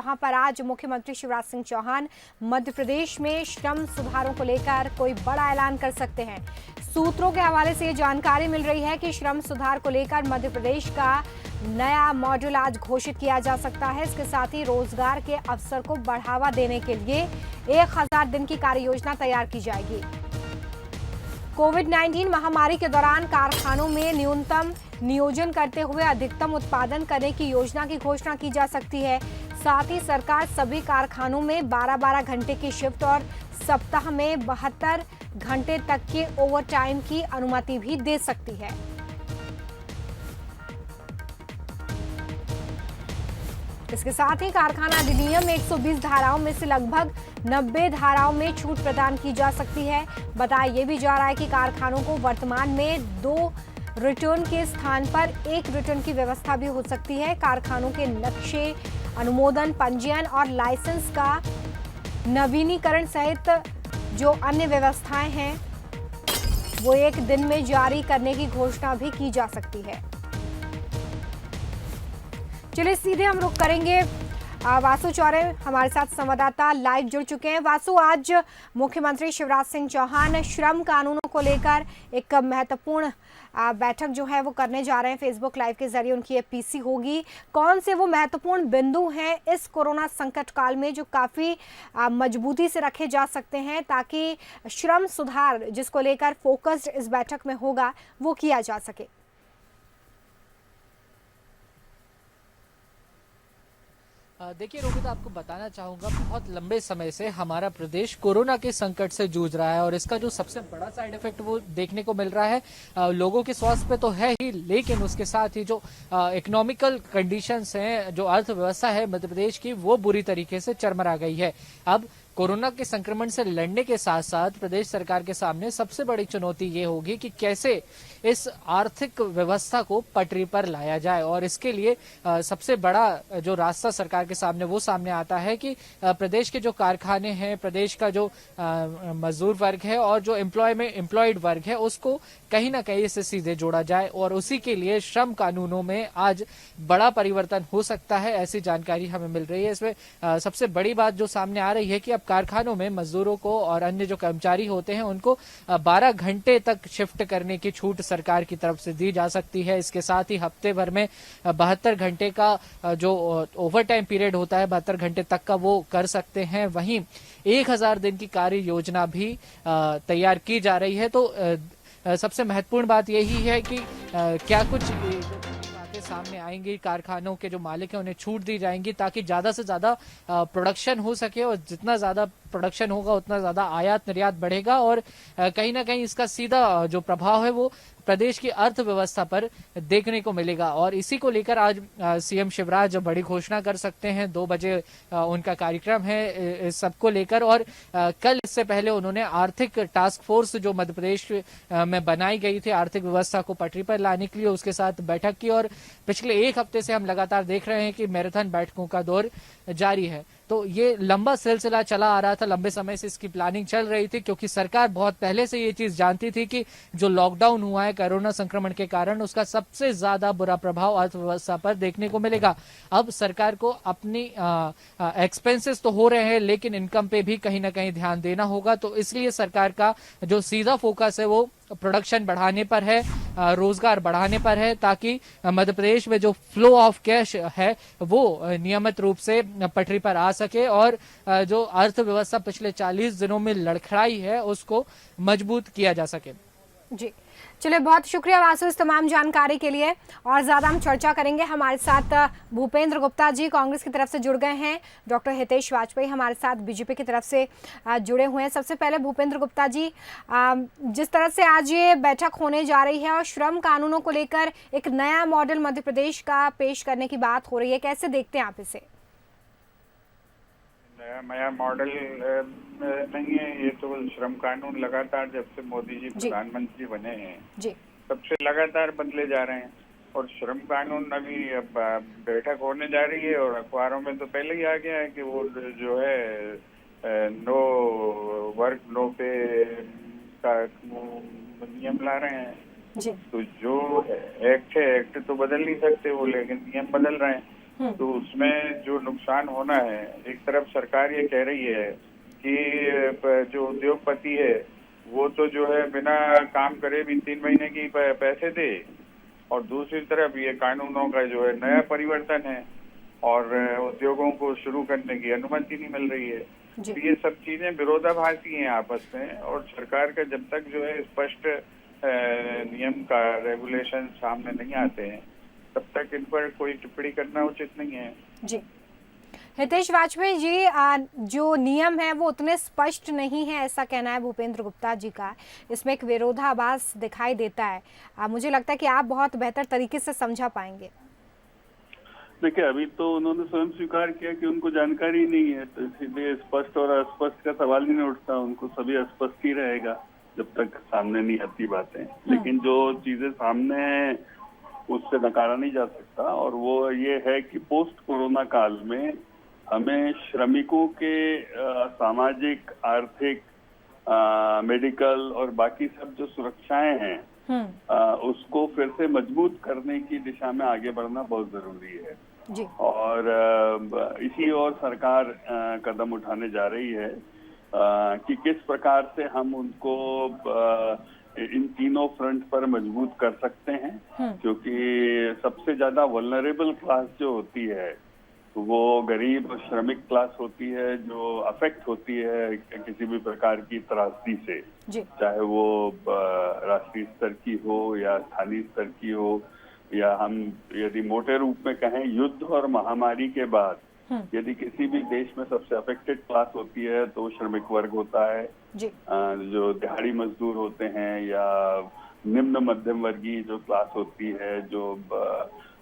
जहां पर आज मुख्यमंत्री शिवराज सिंह चौहान मध्य प्रदेश में श्रम सुधारों को लेकर कोई बड़ा ऐलान कर सकते हैं। सूत्रों के हवाले से ये जानकारी मिल रही है कि श्रम सुधार को लेकर मध्य प्रदेश का नया मॉड्यूल आज घोषित किया जा सकता है। इसके साथ ही रोजगार के अवसर को बढ़ावा देने के लिए 1000 दिन की कार्य योजना तैयार की जाएगी। कोविड-19 महामारी के दौरान कारखानों में न्यूनतम नियोजन करते हुए अधिकतम उत्पादन करने की योजना की घोषणा की जा सकती है। साथ ही सरकार सभी कारखानों में 12-12 घंटे की शिफ्ट और सप्ताह में 72 घंटे तक के ओवरटाइम की अनुमति भी दे सकती है। इसके साथ ही कारखाना अधिनियम 120 धाराओं में से लगभग 90 धाराओं में छूट प्रदान की जा सकती है। बताया यह भी जा रहा है कि कारखानों को वर्तमान में 2 रिटर्न के स्थान पर 1 रिटर्न की व्यवस्था भी हो सकती है। कारखानों के नक्शे, अनुमोदन, पंजीयन और लाइसेंस का नवीनीकरण सहित जो अन्य व्यवस्थाएं हैं वो 1 दिन में जारी करने की घोषणा भी की जा सकती है। चलिए सीधे हम रुख करेंगे वासु चौरे, हमारे साथ संवाददाता लाइव जुड़ चुके हैं। वासु, आज मुख्यमंत्री शिवराज सिंह चौहान श्रम कानूनों को लेकर एक महत्वपूर्ण बैठक जो है वो करने जा रहे हैं। फेसबुक लाइव के जरिए उनकी ये पीसी होगी। कौन से वो महत्वपूर्ण बिंदु हैं इस कोरोना संकट काल में जो काफी मजबूती से रखे जा सकते हैं ताकि श्रम सुधार जिसको लेकर फोकस्ड इस बैठक में होगा वो किया जा सके? देखिए रोहित, आपको बताना चाहूंगा, बहुत लंबे समय से हमारा प्रदेश कोरोना के संकट से जूझ रहा है और इसका जो सबसे बड़ा साइड इफेक्ट वो देखने को मिल रहा है लोगों के स्वास्थ्य पे तो है ही, लेकिन उसके साथ ही जो इकोनॉमिकल कंडीशंस हैं, जो अर्थव्यवस्था है मध्य प्रदेश की, वो बुरी तरीके से चरमरा गई है। अब कोरोना के संक्रमण से लड़ने के साथ साथ प्रदेश सरकार के सामने सबसे बड़ी चुनौती ये होगी कि कैसे इस आर्थिक व्यवस्था को पटरी पर लाया जाए और इसके लिए सबसे बड़ा जो रास्ता सरकार के सामने वो सामने आता है कि प्रदेश के जो कारखाने हैं, प्रदेश का जो मजदूर वर्ग है और जो एम्प्लॉयड वर्ग है उसको कहीं ना कहीं इससे सीधे जोड़ा जाए और उसी के लिए श्रम कानूनों में आज बड़ा परिवर्तन हो सकता है, ऐसी जानकारी हमें मिल रही है। इसमें सबसे बड़ी बात जो सामने आ रही है कि अब कारखानों में मजदूरों को और अन्य जो कर्मचारी होते हैं उनको 12 घंटे तक शिफ्ट करने की छूट सरकार की तरफ से दी जा सकती है। इसके साथ ही हफ्ते भर में 72 घंटे का जो ओवर टाइम पीरियड होता है 72 घंटे तक का वो कर सकते हैं। वहीं 1000 दिन की कार्य योजना भी तैयार की जा रही है। तो सबसे महत्वपूर्ण बात यही है कि क्या कुछ बातें सामने आएंगी, कारखानों के जो मालिक हैं उन्हें छूट दी जाएंगी ताकि ज्यादा से ज्यादा प्रोडक्शन हो सके और जितना ज्यादा प्रोडक्शन होगा उतना ज्यादा आयात निर्यात बढ़ेगा और कहीं ना कहीं इसका सीधा जो प्रभाव है वो प्रदेश की अर्थव्यवस्था पर देखने को मिलेगा। और इसी को लेकर आज सीएम शिवराज बड़ी घोषणा कर सकते हैं। 2 बजे उनका कार्यक्रम है इस सबको लेकर और कल इससे पहले उन्होंने आर्थिक टास्क फोर्स जो मध्य प्रदेश में बनाई गई थी आर्थिक व्यवस्था को पटरी पर लाने के लिए उसके साथ बैठक की और पिछले 1 हफ्ते से हम लगातार देख रहे हैं कि मैराथन बैठकों का दौर जारी है। तो ये लंबा सिलसिला चला आ रहा था, लंबे समय से इसकी प्लानिंग चल रही थी क्योंकि सरकार बहुत पहले से ये चीज जानती थी कि जो लॉकडाउन हुआ है कोरोना संक्रमण के कारण उसका सबसे ज्यादा बुरा प्रभाव अर्थव्यवस्था पर देखने को मिलेगा। अब सरकार को अपनी एक्सपेंसेस तो हो रहे हैं लेकिन इनकम पे भी कहीं ना कहीं ध्यान देना होगा। तो इसलिए सरकार का जो सीधा फोकस है वो प्रोडक्शन बढ़ाने पर है, रोजगार बढ़ाने पर है ताकि मध्य प्रदेश में जो फ्लो ऑफ कैश है वो नियमित रूप से पटरी पर आ सके और जो अर्थव्यवस्था पिछले 40 दिनों में लड़खड़ाई है उसको मजबूत किया जा सके। जी चलिए, बहुत शुक्रिया वासु इस तमाम जानकारी के लिए। और ज्यादा हम चर्चा करेंगे। हमारे साथ भूपेंद्र गुप्ता जी कांग्रेस की तरफ से जुड़ गए हैं, डॉक्टर हितेश वाजपेयी हमारे साथ बीजेपी की तरफ से जुड़े हुए हैं। सबसे पहले भूपेंद्र गुप्ता जी, जिस तरह से आज ये बैठक होने जा रही है और श्रम कानूनों को लेकर एक नया मॉडल मध्य प्रदेश का पेश करने की बात हो रही है, कैसे देखते हैं आप इसे? नया मॉडल नहीं है ये, तो श्रम कानून लगातार जब से मोदी जी प्रधानमंत्री बने हैं जी तब से लगातार बदले जा रहे हैं और श्रम कानून अभी अब बैठक होने जा रही है और अखबारों में तो पहले ही आ गया है कि वो जो है नो वर्क नो पे का नियम ला रहे हैं जी। तो जो एक्ट है, एक्ट तो बदल नहीं सकते वो, लेकिन नियम बदल रहे हैं। तो उसमें जो नुकसान होना है, एक तरफ सरकार ये कह रही है कि जो उद्योगपति है वो तो जो है बिना काम करे भी 3 महीने की पैसे दे, और दूसरी तरफ ये कानूनों का जो है नया परिवर्तन है और उद्योगों को शुरू करने की अनुमति नहीं मिल रही है। तो ये सब चीजें विरोधाभासी हैं आपस में, और सरकार का जब तक जो है स्पष्ट नियम का रेगुलेशन सामने नहीं आते हैं तब तक इन पर कोई टिप्पणी करना उचित नहीं है। जी, हितेश वाजपेयी जी, जो नियम है वो उतने स्पष्ट नहीं है, ऐसा कहना है भूपेंद्र गुप्ता जी का। इसमें एक विरोधाभास दिखाई देता है। मुझे लगता है कि आप बहुत बेहतर तरीके से समझा पाएंगे। देखिए, अभी तो उन्होंने स्वयं स्वीकार किया कि उनको जानकारी नहीं है, तो इसीलिए स्पष्ट और अस्पष्ट का सवाल ही नहीं उठता। उनको सभी अस्पष्ट ही रहेगा जब तक सामने नहीं आती बातें। लेकिन जो चीजें सामने हैं उससे नकारा नहीं जा सकता, और वो ये है कि पोस्ट कोरोना काल में हमें श्रमिकों के सामाजिक, आर्थिक, मेडिकल और बाकी सब जो सुरक्षाएं हैं उसको फिर से मजबूत करने की दिशा में आगे बढ़ना बहुत जरूरी है। जी। और इसी ओर सरकार कदम उठाने जा रही है कि किस प्रकार से हम उनको इन तीनों फ्रंट पर मजबूत कर सकते हैं, क्योंकि सबसे ज्यादा वल्नरेबल क्लास जो होती है वो गरीब और श्रमिक क्लास होती है, जो अफेक्ट होती है किसी भी प्रकार की त्रासदी से, चाहे वो राष्ट्रीय स्तर की हो या स्थानीय स्तर की हो, या हम यदि मोटे रूप में कहें युद्ध और महामारी के बाद यदि किसी भी देश में सबसे अफेक्टेड क्लास होती है तो श्रमिक वर्ग होता है। जो दिहाड़ी मजदूर होते हैं या निम्न मध्यम वर्गीय जो क्लास होती है, जो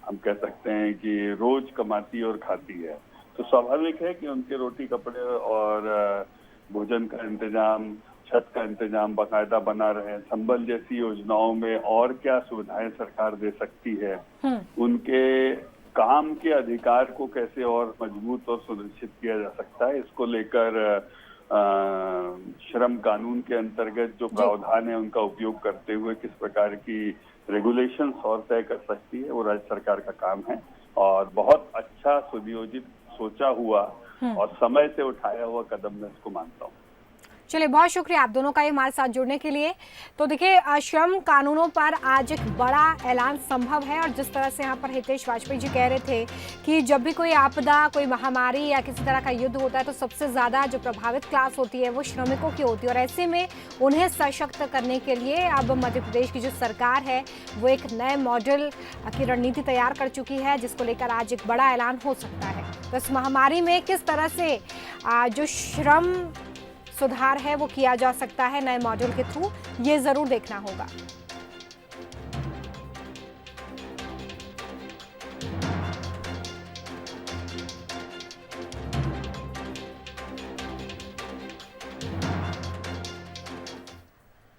हम कह सकते हैं कि रोज कमाती और खाती है, तो स्वाभाविक है कि उनके रोटी कपड़े और भोजन का इंतजाम, छत का इंतजाम बाकायदा बना रहे। संबल जैसी योजनाओं में और क्या सुविधाएं सरकार दे सकती है, उनके काम के अधिकार को कैसे और मजबूत और सुनिश्चित किया जा सकता है, इसको लेकर श्रम कानून के अंतर्गत जो प्रावधान है उनका उपयोग करते हुए किस प्रकार की रेगुलेशन और तय कर सकती है, वो राज्य सरकार का काम है। और बहुत अच्छा सुनियोजित, सोचा हुआ और समय से उठाया हुआ कदम मैं इसको मानता हूँ। चलिए, बहुत शुक्रिया आप दोनों का ये हमारे साथ जुड़ने के लिए। तो देखिए, श्रम कानूनों पर आज एक बड़ा ऐलान संभव है, और जिस तरह से यहाँ पर हितेश वाजपेयी जी कह रहे थे कि जब भी कोई आपदा, कोई महामारी या किसी तरह का युद्ध होता है तो सबसे ज़्यादा जो प्रभावित क्लास होती है वो श्रमिकों की होती है, और ऐसे में उन्हें सशक्त करने के लिए अब मध्य प्रदेश की जो सरकार है वो एक नए मॉडल की रणनीति तैयार कर चुकी है, जिसको लेकर आज एक बड़ा ऐलान हो सकता है। तो इस महामारी में किस तरह से जो श्रम सुधार है वो किया जा सकता है नए मॉडल के थ्रू, ये जरूर देखना होगा।